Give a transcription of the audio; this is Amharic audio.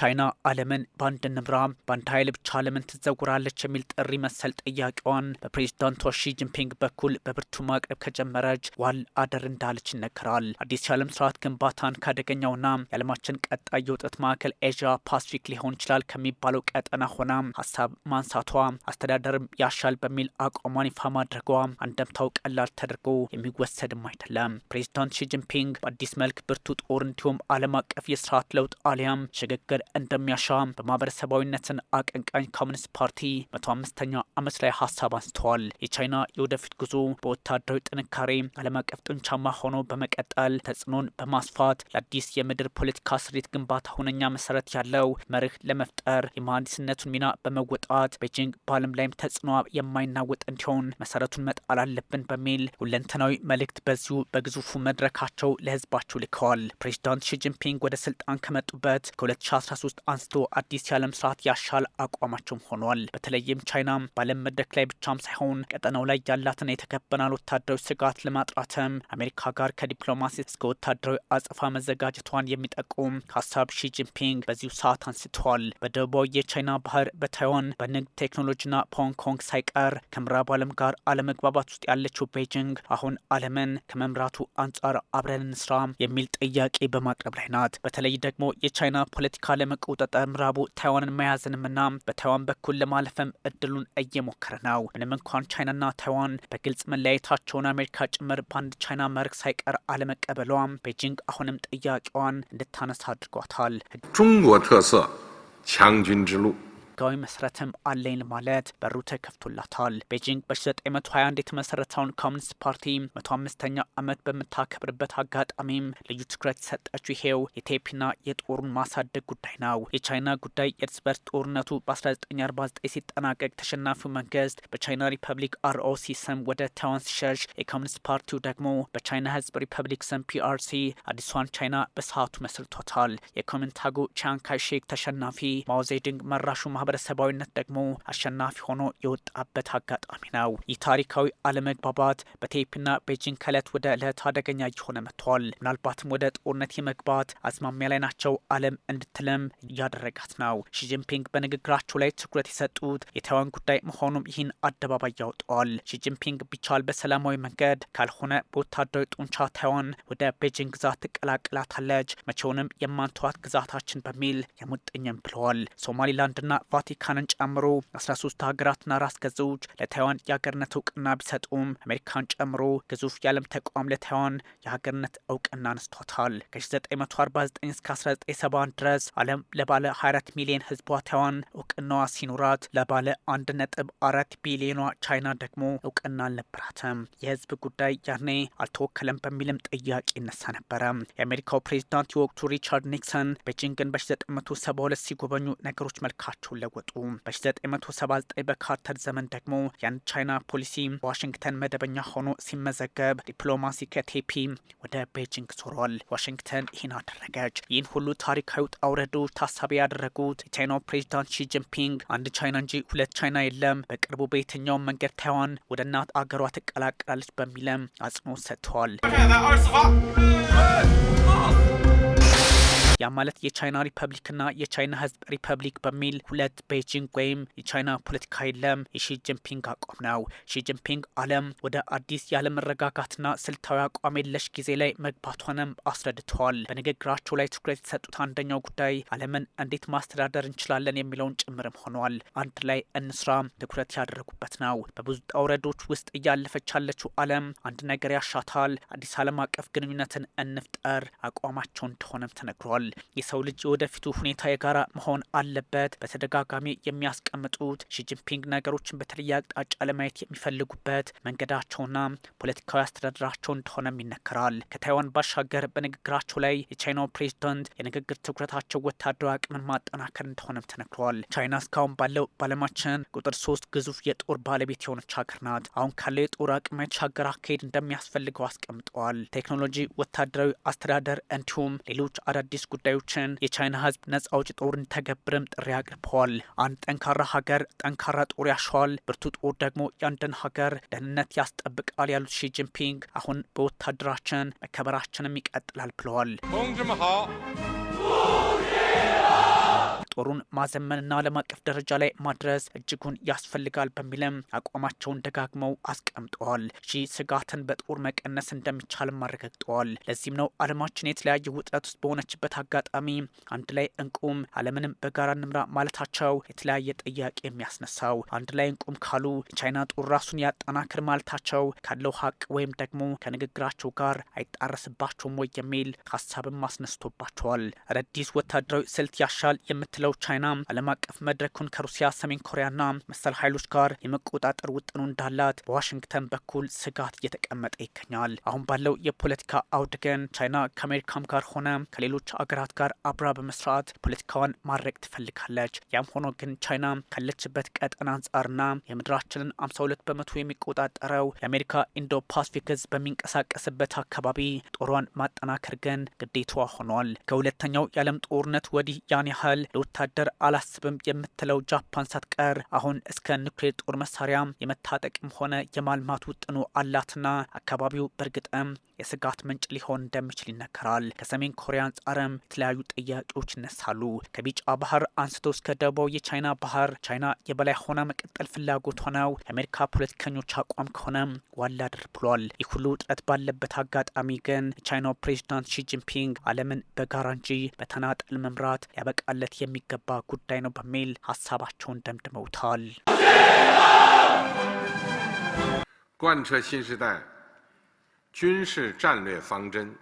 ቻይና ዓለምን በአንድ ንብራ በአንድ ኃይል ብቻ ዓለምን ትዘውራለች የሚል ጥሪ መሰል ጥያቄዋን በፕሬዝዳንቷ ሺ ጂንፒንግ በኩል በብርቱ ማቅረብ ከጀመረች ዋል አደር እንዳለች ይነገራል። አዲስ የዓለም ስርዓት ግንባታን ካደገኛውና የዓለማችን ቀጣይ የውጥረት ማዕከል ኤዥያ ፓሲፊክ ሊሆን ይችላል ከሚባለው ቀጠና ሆና ሀሳብ ማንሳቷ አስተዳደርም ያሻል በሚል አቋሟን ይፋ ማድረጓ አንደምታው ቀላል ተደርጎ የሚወሰድም አይደለም። ፕሬዝዳንት ሺ ጂንፒንግ በአዲስ መልክ ብርቱ ጦር እንዲሁም ዓለም አቀፍ የስርዓት ለውጥ አሊያም ሽግግር እንደሚያሻ በማህበረሰባዊነትን አቀንቃኝ ኮሚኒስት ፓርቲ 105ኛ ዓመት ላይ ሀሳብ አንስተዋል። የቻይና የወደፊት ጉዞ በወታደራዊ ጥንካሬ ዓለም አቀፍ ጡንቻማ ሆኖ በመቀጠል ተጽዕኖን በማስፋት ለአዲስ የምድር ፖለቲካ ስሪት ግንባታ ሁነኛ መሰረት ያለው መርህ ለመፍጠር የመሐንዲስነቱን ሚና በመወጣት ቤጂንግ በዓለም ላይም ተጽዕኖ የማይናወጥ እንዲሆን መሰረቱን መጣል አለብን በሚል ሁለንተናዊ መልእክት በዚሁ በግዙፉ መድረካቸው ለህዝባቸው ልከዋል። ፕሬዚዳንት ሺ ጂንፒንግ ወደ ስልጣን ከመጡበት ከ2013 አንስቶ አዲስ የዓለም ስርዓት ያሻል አቋማቸውም ሆኗል። በተለይም ቻይና በዓለም መድረክ ላይ ብቻም ሳይሆን ቀጠናው ላይ ያላትን የተከበናል ወታደራዊ ስጋት ለማጥራትም አሜሪካ ጋር ከዲፕሎማሲ እስከ ወታደራዊ አጸፋ መዘጋጀቷን የሚጠቁም ሀሳብ ሺ ጂንፒንግ በዚሁ ሰዓት አንስተዋል። በደቡባዊ የቻይና ባህር በታይዋን በንግድ ቴክኖሎጂና በሆንግ ኮንግ ሳይቀር ከምዕራቡ ዓለም ጋር አለመግባባት ውስጥ ያለችው ቤጂንግ አሁን ዓለምን ከመምራቱ አንጻር አብረን እንስራ የሚል ጥያቄ በማቅረብ ላይ ናት። በተለይ ደግሞ የቻይና ፖለቲካ ለመቆጣጠር ምዕራቡ ታይዋንን መያዝንምና በታይዋን በኩል ለማለፍም እድሉን እየሞከረ ነው። ምንም እንኳን ቻይናና ታይዋን በግልጽ መለያየታቸውን አሜሪካ ጭምር በአንድ ቻይና መርህ ሳይቀር አለመቀበሏም ቤጂንግ አሁንም ጥያቄዋን እንድታነሳ አድርጓታል። ህጋዊ መሰረትም አለኝ ማለት በሩ ተከፍቶላታል። ቤጂንግ በ1921 የተመሰረተውን ኮሚኒስት ፓርቲ 105ኛ ዓመት በምታከብርበት አጋጣሚም ልዩ ትኩረት የሰጠችው ይሄው የቴፒና የጦሩን ማሳደግ ጉዳይ ነው። የቻይና ጉዳይ የእርስ በርስ ጦርነቱ በ1949 ሲጠናቀቅ ተሸናፊው መንግስት በቻይና ሪፐብሊክ አርኦሲ ስም ወደ ታይዋን ሲሸሽ፣ የኮሚኒስት ፓርቲው ደግሞ በቻይና ህዝብ ሪፐብሊክ ስም ፒአርሲ አዲሷን ቻይና በሰዓቱ መስርቶታል። የኮሚንታጉ ቺያንግ ካይሼክ ተሸናፊ፣ ማኦዜዱንግ መራሹ ማህበረሰባዊነት ደግሞ አሸናፊ ሆኖ የወጣበት አጋጣሚ ነው። ይህ ታሪካዊ አለመግባባት በቴፒና ቤጂንግ ከእለት ወደ እለት አደገኛ እየሆነ መጥቷል። ምናልባትም ወደ ጦርነት የመግባት አዝማሚያ ላይ ናቸው ዓለም እንድትልም እያደረጋት ነው። ሺ ጂንፒንግ በንግግራቸው ላይ ትኩረት የሰጡት የታይዋን ጉዳይ መሆኑም ይህን አደባባይ ያወጣዋል። ሺ ጂንፒንግ ቢቻል በሰላማዊ መንገድ ካልሆነ በወታደራዊ ጡንቻ ታይዋን ወደ ቤጂንግ ግዛት ትቀላቅላታለች፣ መቼውንም የማንተዋት ግዛታችን በሚል የሙጥኝም ብለዋል። ሶማሊላንድና ቫቲካንን ጨምሮ 13 ሀገራትና ራስ ገዞች ለታይዋን የሀገርነት እውቅና ቢሰጡም አሜሪካን ጨምሮ ግዙፍ የዓለም ተቋም ለታይዋን የሀገርነት እውቅና አነስቷታል። ከ1949 እስከ 1971 ድረስ ዓለም ለባለ 24 ሚሊዮን ህዝቧ ታይዋን እውቅናዋ ሲኖራት ለባለ 1.4 ቢሊዮኗ ቻይና ደግሞ እውቅና አልነበራትም። የህዝብ ጉዳይ ያኔ አልተወከለም በሚልም ጥያቄ ይነሳ ነበረ። የአሜሪካው ፕሬዚዳንት የወቅቱ ሪቻርድ ኒክሰን ቤጂንግን በ1972 ሲጎበኙ ነገሮች መልካቸውን ለወጡ። በ1979 በካርተር ዘመን ደግሞ የአንድ ቻይና ፖሊሲ በዋሽንግተን መደበኛ ሆኖ ሲመዘገብ ዲፕሎማሲ ከቴፒ ወደ ቤጂንግ ዞሯል። ዋሽንግተን ይህን አደረገች። ይህን ሁሉ ታሪካዊ ውጣ ውረዶች ታሳቢ ያደረጉት የቻይናው ፕሬዚዳንት ሺ ጂንፒንግ አንድ ቻይና እንጂ ሁለት ቻይና የለም፣ በቅርቡ በየትኛውም መንገድ ታይዋን ወደ እናት አገሯ ትቀላቀላለች በሚልም አጽንኦት ሰጥተዋል። ያ ማለት የቻይና ሪፐብሊክና የቻይና ህዝብ ሪፐብሊክ በሚል ሁለት ቤጂንግ ወይም የቻይና ፖለቲካ የለም የሺ ጂንፒንግ አቋም ነው። ሺ ጂንፒንግ ዓለም ወደ አዲስ ያለመረጋጋትና ስልታዊ አቋም የለሽ ጊዜ ላይ መግባቷንም አስረድተዋል። በንግግራቸው ላይ ትኩረት የተሰጡት አንደኛው ጉዳይ ዓለምን እንዴት ማስተዳደር እንችላለን የሚለውን ጭምርም ሆኗል። አንድ ላይ እንስራ ትኩረት ያደረጉበት ነው። በብዙ ውጣውረዶች ውስጥ እያለፈች ያለችው ዓለም አንድ ነገር ያሻታል። አዲስ ዓለም አቀፍ ግንኙነትን እንፍጠር አቋማቸው እንደሆነም ተነግሯል። የሰው ልጅ የወደፊቱ ሁኔታ የጋራ መሆን አለበት በተደጋጋሚ የሚያስቀምጡት ሺ ጂንፒንግ ነገሮችን በተለየ አቅጣጫ ለማየት የሚፈልጉበት መንገዳቸውና ፖለቲካዊ አስተዳደራቸው እንደሆነም ይነገራል። ከታይዋን ባሻገር በንግግራቸው ላይ የቻይናው ፕሬዚዳንት የንግግር ትኩረታቸው ወታደራዊ አቅምን ማጠናከር እንደሆነም ተነግሯል። ቻይና እስካሁን ባለው በዓለማችን ቁጥር 3 ግዙፍ የጦር ባለቤት የሆነች ሀገር ናት። አሁን ካለው የጦር አቅም የተሻገረ አካሄድ እንደሚያስፈልገው አስቀምጠዋል። ቴክኖሎጂ፣ ወታደራዊ አስተዳደር እንዲሁም ሌሎች አዳዲስ ጉዳዮችን የቻይና ህዝብ ነጻ አውጪ ጦር እንዲተገብርም ጥሪ አቅርበዋል። አንድ ጠንካራ ሀገር ጠንካራ ጦር ያሻዋል፣ ብርቱ ጦር ደግሞ የአንድን ሀገር ደህንነት ያስጠብቃል ያሉት ሺ ጂንፒንግ አሁን በወታደራችን መከበራችንም ይቀጥላል ብለዋል። ጦሩን ማዘመንና ዓለም አቀፍ ደረጃ ላይ ማድረስ እጅጉን ያስፈልጋል በሚልም አቋማቸውን ደጋግመው አስቀምጠዋል። ይህ ስጋትን በጦር መቀነስ እንደሚቻልም አረጋግጠዋል። ለዚህም ነው ዓለማችን የተለያየ ውጥረት ውስጥ በሆነችበት አጋጣሚ አንድ ላይ እንቁም፣ ዓለምንም በጋራ እንምራ ማለታቸው የተለያየ ጥያቄ የሚያስነሳው። አንድ ላይ እንቁም ካሉ የቻይና ጦር ራሱን ያጠናክር ማለታቸው ካለው ሀቅ ወይም ደግሞ ከንግግራቸው ጋር አይጣረስባቸውም ወይ የሚል ሀሳብም አስነስቶባቸዋል። አዳዲስ ወታደራዊ ስልት ያሻል የምትለው ቻይና ዓለም አቀፍ መድረኩን ከሩሲያ፣ ሰሜን ኮሪያና መሰል ኃይሎች ጋር የመቆጣጠር ውጥኑ እንዳላት በዋሽንግተን በኩል ስጋት እየተቀመጠ ይገኛል። አሁን ባለው የፖለቲካ አውድ ግን ቻይና ከአሜሪካም ጋር ሆነ ከሌሎች አገራት ጋር አብራ በመስራት ፖለቲካዋን ማድረግ ትፈልጋለች። ያም ሆኖ ግን ቻይና ካለችበት ቀጠና አንጻርና የምድራችንን 52 በመቶ የሚቆጣጠረው የአሜሪካ ኢንዶ ፓሲፊክ ህዝብ በሚንቀሳቀስበት አካባቢ ጦሯን ማጠናከር ግን ግዴታዋ ሆኗል። ከሁለተኛው የዓለም ጦርነት ወዲህ ያን ያህል ለወታደር አላስብም የምትለው ጃፓን ሳትቀር አሁን እስከ ኒውክሌር ጦር መሳሪያ የመታጠቅም ሆነ የማልማት ውጥኑ አላትና አካባቢው በእርግጥም የስጋት ምንጭ ሊሆን እንደሚችል ይነገራል። ከሰሜን ኮሪያ አንጻርም የተለያዩ ጥያቄዎች ይነሳሉ። ከቢጫ ባህር አንስቶ እስከ ደቡባዊ የቻይና ባህር ቻይና የበላይ ሆና መቀጠል ፍላጎት ሆነው የአሜሪካ ፖለቲከኞች አቋም ከሆነም ዋላ ድር ብሏል። ይህ ሁሉ ውጥረት ባለበት አጋጣሚ ግን የቻይናው ፕሬዚዳንት ሺጂንፒንግ ዓለምን በጋራ እንጂ በተናጠል መምራት ያበቃለት የሚገባ ጉዳይ ነው በሚል ሀሳባቸውን ደምድመውታል። 贯彻新时代军事战略方针